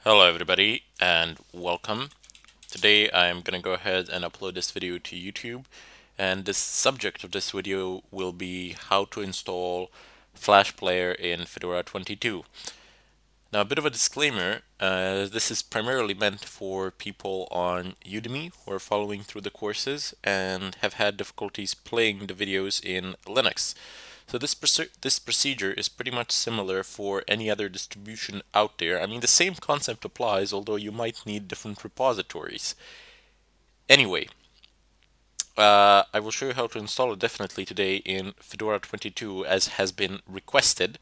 Hello everybody and welcome. Today I am going to go ahead and upload this video to YouTube, and the subject of this video will be how to install Flash Player in Fedora 22. Now, a bit of a disclaimer, this is primarily meant for people on Udemy who are following through the courses and have had difficulties playing the videos in Linux. So this procedure is pretty much similar for any other distribution out there. I mean, the same concept applies, although you might need different repositories. Anyway, I will show you how to install it definitely today in Fedora 22 as has been requested,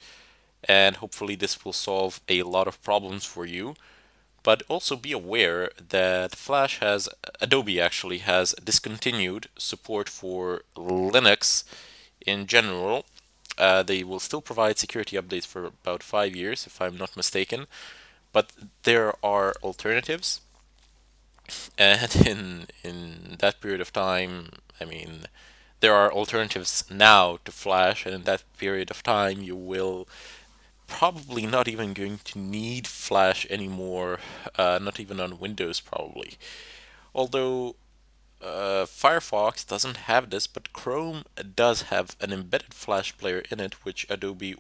and hopefully this will solve a lot of problems for you. But also be aware that Adobe actually has discontinued support for Linux in general. They will still provide security updates for about 5 years, if I'm not mistaken, but there are alternatives. And in that period of time, I mean, there are alternatives now to Flash, and in that period of time, you will probably not even going to need Flash anymore, not even on Windows probably. Although Firefox doesn't have this, but Chrome does have an embedded Flash player in it, which Adobe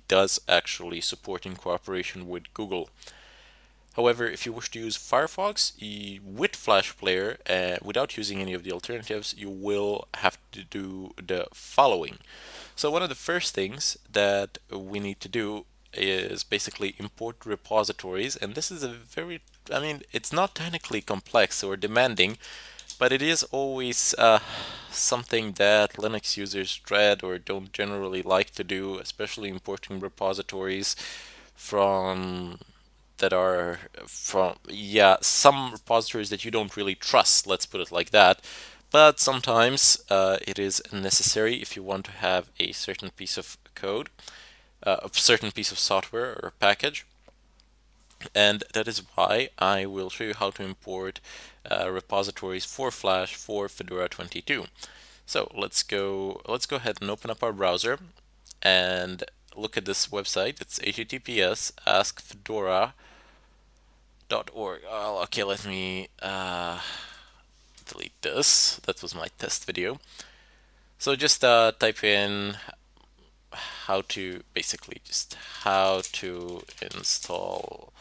does actually support in cooperation with Google. However, if you wish to use Firefox with Flash Player without using any of the alternatives, you will have to do the following. So one of the first things that we need to do is basically import repositories, and this is I mean, it's not technically complex or demanding, but it is always something that Linux users dread or don't generally like to do, especially importing repositories from that are from, yeah, some repositories that you don't really trust, let's put it like that. But sometimes it is necessary if you want to have a certain piece of code, a certain piece of software or package. And that is why I will show you how to import repositories for Flash for Fedora 22. So let's go ahead and open up our browser and look at this website. It's https askfedora.org. Oh, okay, let me delete this. That was my test video. So just type in how to install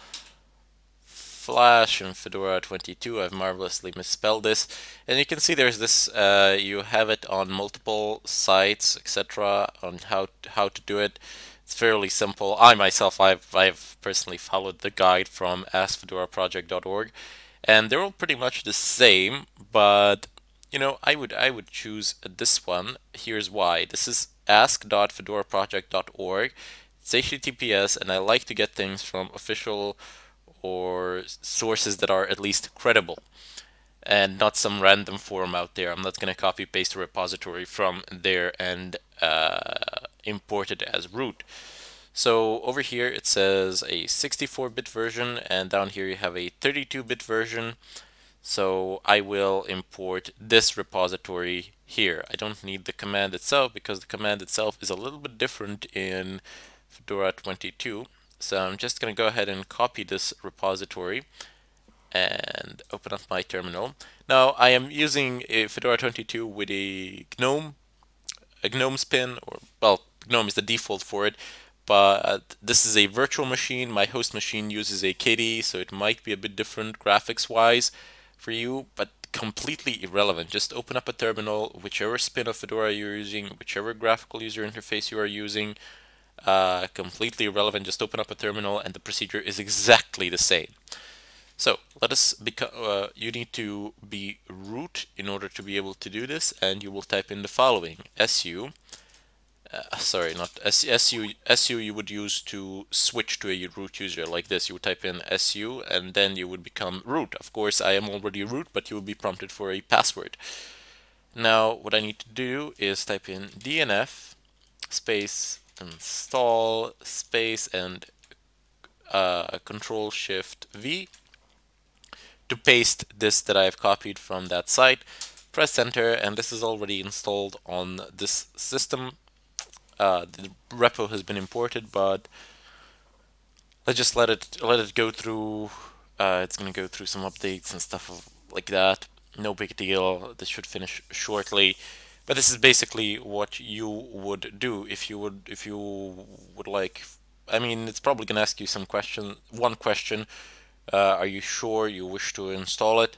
Flash in Fedora 22. I've marvelously misspelled this, and you can see there's this. You have it on multiple sites, etc. on how to do it. It's fairly simple. I myself, I've personally followed the guide from askfedoraproject.org, and they're all pretty much the same. But I would choose this one. Here's why. This is ask.fedoraproject.org. It's HTTPS, and I like to get things from official or sources that are at least credible and not some random forum out there. I'm not going to copy paste a repository from there and import it as root. So over here it says a 64-bit version, and down here you have a 32-bit version. So I will import this repository here. I don't need the command itself because the command itself is a little bit different in Fedora 22. So I'm just going to go ahead and copy this repository and open up my terminal. Now I am using a Fedora 22 with a GNOME spin, or well, GNOME is the default for it, but this is a virtual machine. My host machine uses a KDE, so it might be a bit different graphics wise for you, but completely irrelevant. Just open up a terminal, whichever spin of Fedora you're using, whichever graphical user interface you are using, completely irrelevant. Just open up a terminal and the procedure is exactly the same. So let us become. You need to be root in order to be able to do this, and you will type in the following: su. Sorry, not su. You would use to switch to a root user like this. You would type in su, and then you would become root. Of course, I am already root, but you will be prompted for a password. Now, what I need to do is type in dnf space install space and Control Shift V to paste this that I've copied from that site. Press enter, and this is already installed on this system. The repo has been imported, but let's just let it go through. It's gonna go through some updates and stuff like that. No big deal. This should finish shortly. But this is basically what you would do if you would like. I mean, it's probably gonna ask you some question. One question: are you sure you wish to install it?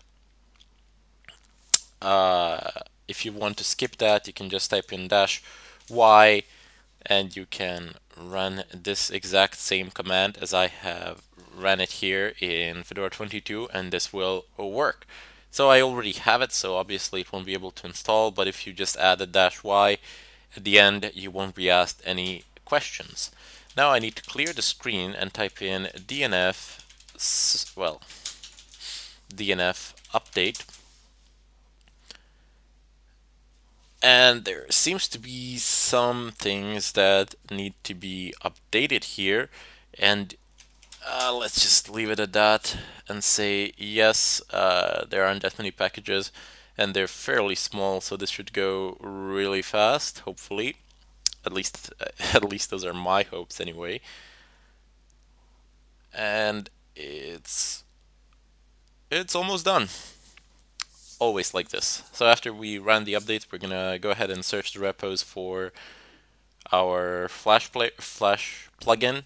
Uh, if you want to skip that, you can just type in -y, and you can run this exact same command as I have ran it here in Fedora 22, and this will work. So I already have it, so obviously it won't be able to install, but if you just add the -y at the end, you won't be asked any questions. Now I need to clear the screen and type in DNF, well, DNF update. And there seems to be some things that need to be updated here, and let's just leave it at that and say yes, there aren't that many packages and they're fairly small, so this should go really fast, hopefully. At least at least those are my hopes anyway. And it's almost done. Always like this. So after we run the updates, we're gonna go ahead and search the repos for our Flash plugin,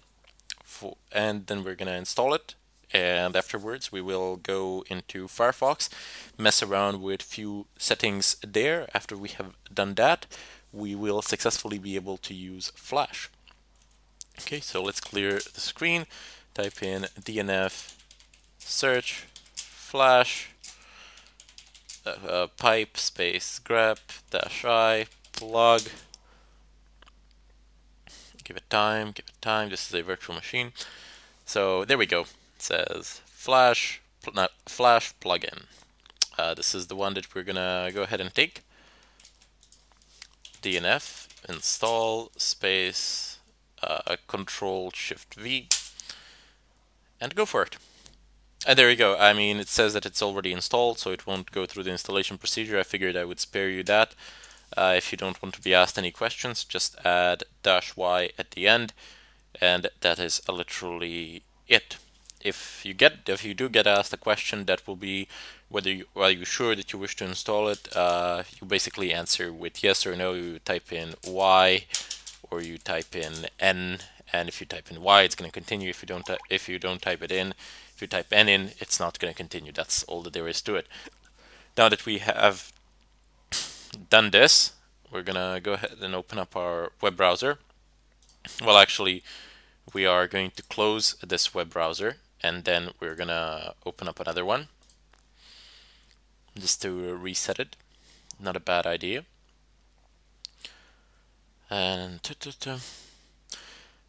and then we're gonna install it. And afterwards, we will go into Firefox, mess around with few settings there. After we have done that, we will successfully be able to use Flash. Okay, so let's clear the screen. Type in DNF search Flash pipe space grep -I plug. Give it time, give it time. This is a virtual machine. So there we go. It says Flash, not Flash plugin. This is the one that we're gonna go ahead and take. DNF install space Control Shift V and go for it. And there you go. I mean, it says that it's already installed, so it won't go through the installation procedure. I figured I would spare you that. If you don't want to be asked any questions, just add -y at the end, and that is literally it. If you do get asked a question, that will be are you sure that you wish to install it. You basically answer with yes or no. You type in Y, or you type in N, and if you type in Y, it's going to continue. If you don't type it in, if you type N in, it's not going to continue. That's all that there is to it. Now that we have done this, we're gonna go ahead and open up our web browser. Well, actually, we are going to close this web browser, and then we're gonna open up another one just to reset it. Not a bad idea. And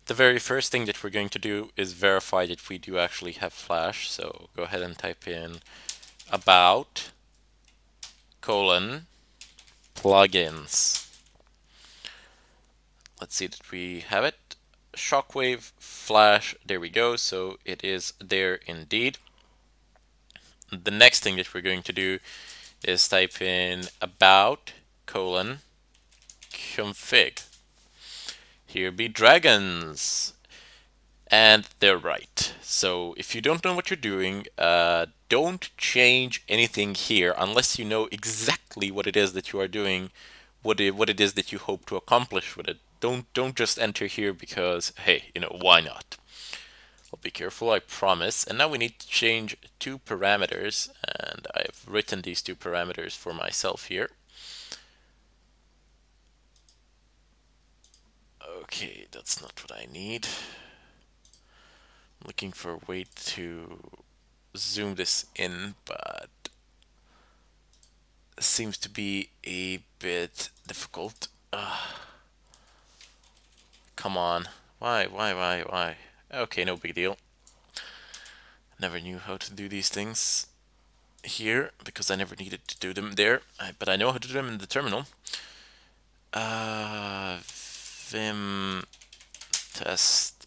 the very first thing that we're going to do is verify that we do actually have Flash. So go ahead and type in about : plugins. Let's see that we have it. Shockwave Flash, there we go. So it is there indeed. The next thing that we're going to do is type in about : config. Here be dragons. And they're right. So if you don't know what you're doing, don't change anything here unless you know exactly what it is that you are doing, what it is that you hope to accomplish with it. Don't just enter here because, hey, why not? I'll be careful, I promise. And now we need to change two parameters, and I've written these two parameters for myself here. Okay, that's not what I need. I'm looking for a way to zoom this in, but it seems to be a bit difficult. Come on. Why? Okay, no big deal. Never knew how to do these things here because I never needed to do them there, but I know how to do them in the terminal. Vim test.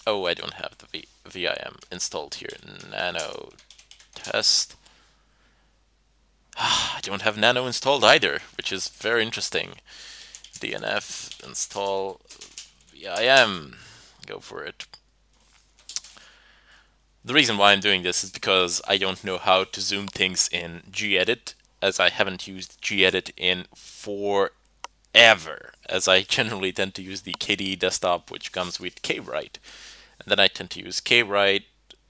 Oh, I don't have the VIM installed here. Nano test. I don't have Nano installed either, which is very interesting. DNF install VIM. Go for it. The reason why I'm doing this is because I don't know how to zoom things in gedit, as I haven't used gedit in forever, as I generally tend to use the KDE desktop, which comes with kwrite. And then I tend to use kwrite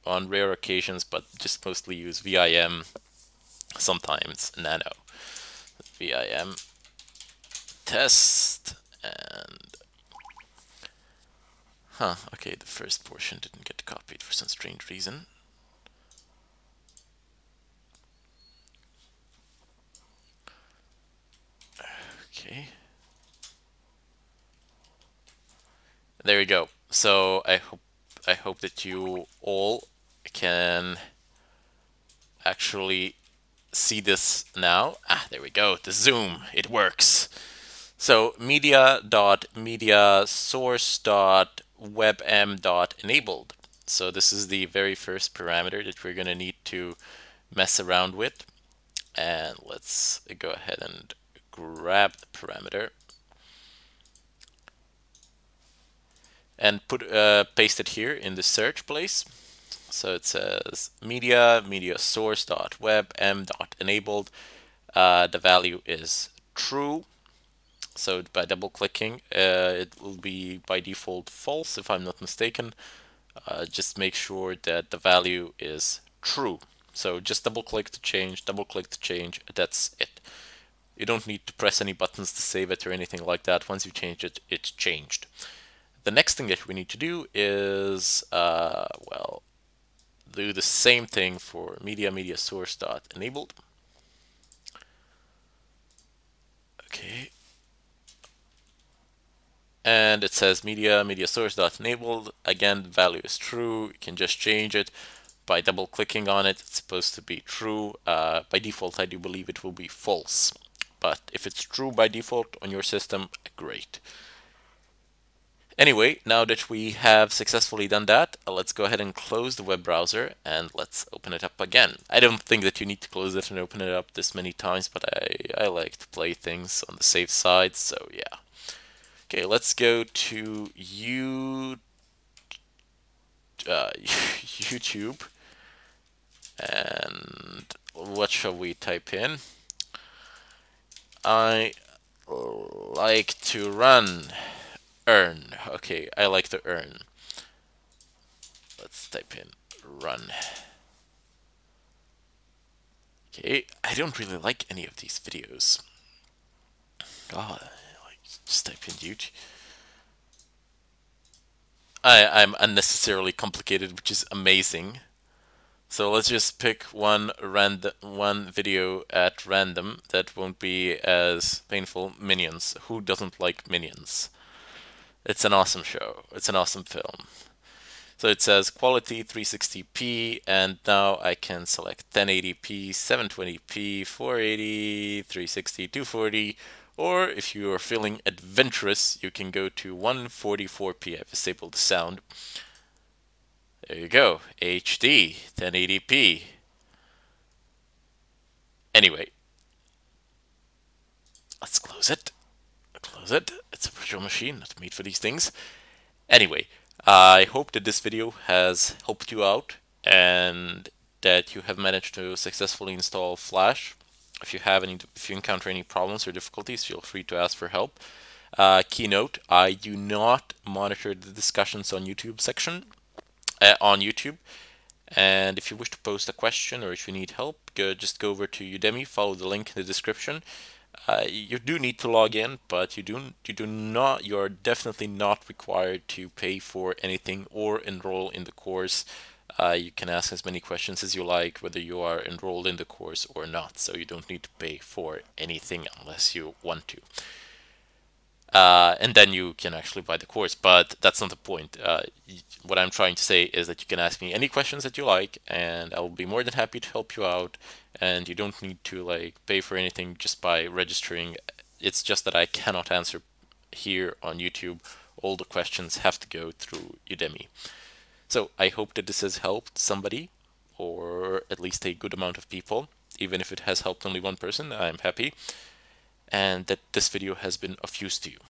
on rare occasions, but just mostly use vim, sometimes nano. Vim test, and okay, the first portion didn't get copied for some strange reason. Okay, there we go. So I hope that you all can actually see this now. There we go. The zoom, it works. So media source enabled. So this is the very first parameter that we're going to need to mess around with. And let's go ahead and grab the parameter and paste it here in the search place. So it says media source enabled. The value is true. So by double clicking, it will be by default false if I'm not mistaken. Just make sure that the value is true. So just double click to change, that's it. You don't need to press any buttons to save it or anything like that. Once you change it, it's changed. The next thing that we need to do is, well, do the same thing for media source enabled. Okay. And it says media source enabled. Again, the value is true. You can just change it by double clicking on it. It's supposed to be true. By default, I do believe it will be false. But if it's true by default on your system, great. Anyway, now that we have successfully done that, let's go ahead and close the web browser and let's open it up again. I don't think that you need to close it and open it up this many times, but I like to play things on the safe side, so yeah. Okay, let's go to YouTube, and what shall we type in? I like to earn. Okay, I like to earn. Let's type in run. Okay, I don't really like any of these videos. God, like, just type in YouTube. I'm unnecessarily complicated, which is amazing. So let's just pick one video at random that won't be as painful. Minions. Who doesn't like Minions? It's an awesome show. It's an awesome film. So it says quality 360p, and now I can select 1080p, 720p, 480, 360, 240, or if you are feeling adventurous, you can go to 144p. I've disabled the sound. There you go, HD, 1080p. Anyway, let's close it. Close it. It's a virtual machine, not made for these things. Anyway, I hope that this video has helped you out and that you have managed to successfully install Flash. If you encounter any problems or difficulties, feel free to ask for help. Keynote: I do not monitor the discussions on YouTube. And if you wish to post a question or if you need help, just go over to Udemy, follow the link in the description. You do need to log in, but you are definitely not required to pay for anything or enroll in the course. You can ask as many questions as you like, whether you are enrolled in the course or not. So you don't need to pay for anything unless you want to. And then you can actually buy the course, but that's not the point. What I'm trying to say is that you can ask me any questions that you like, and I will be more than happy to help you out. And you don't need to like pay for anything just by registering. It's just that I cannot answer here on YouTube. All the questions have to go through Udemy. So I hope that this has helped somebody, or at least a good amount of people. Even if it has helped only one person, I'm happy. And that this video has been of use to you.